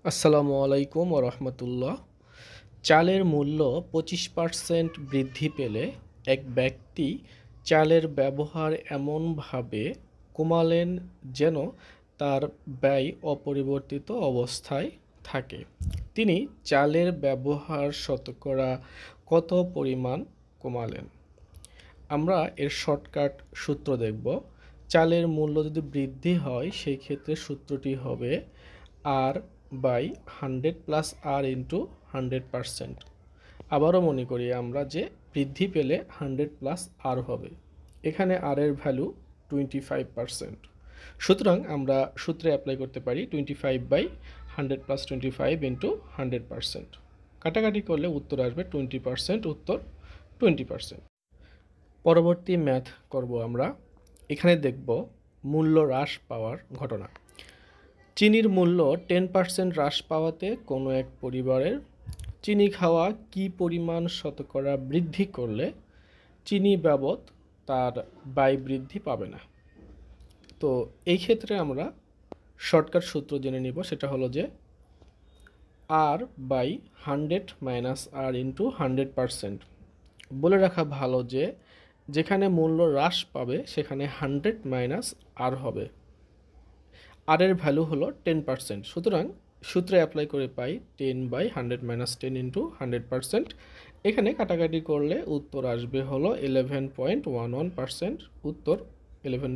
আসসালামু আলাইকুম রহমতুল্লাহ। চালের মূল্য 25% বৃদ্ধি পেলে এক ব্যক্তি চালের ব্যবহার এমনভাবে কমালেন যেন তার ব্যয় অপরিবর্তিত অবস্থায় থাকে। তিনি চালের ব্যবহার শতকরা কত পরিমাণ কমালেন? আমরা এর শর্টকাট সূত্র দেখব। চালের মূল্য যদি বৃদ্ধি হয় সেই ক্ষেত্রে সূত্রটি হবে R/100 প্লাস R ইন্টু 100%। আবারও মনে করি আমরা যে বৃদ্ধি পেলে 100 প্লাস R হবে। এখানে R এর ভ্যালু 25%। সুতরাং আমরা সূত্রে অ্যাপ্লাই করতে পারি 25/100 প্লাস 25 ইন্টু 100%। কাটাকাটি করলে উত্তর আসবে 20%, উত্তর 20%। পরবর্তী ম্যাথ করব আমরা। এখানে দেখব মূল্য হ্রাস পাওয়ার ঘটনা। চিনির মূল্য 10% হ্রাস পাওয়াতে কোনো এক পরিবারের চিনি খাওয়া কি পরিমাণ শতকরা বৃদ্ধি করলে চিনি বাবদ তার ব্যয় বৃদ্ধি পাবে না? তো এই ক্ষেত্রে আমরা শর্টকাট সূত্র জেনে নিব। সেটা হলো যে R/100 মাইনাস R ইন্টু 100%। বলে রাখা ভালো যে যেখানে মূল্য হ্রাস পাবে সেখানে 100 মাইনাস R হবে। আর এর ভ্যালু হলো 10%। সুতরাং সূত্রে অ্যাপ্লাই করে পাই 10/100 মাইনাস 10 ইন্টু 100%। এখানে কাটাকাটি করলে উত্তর আসবে হলো 11.11%, উত্তর 11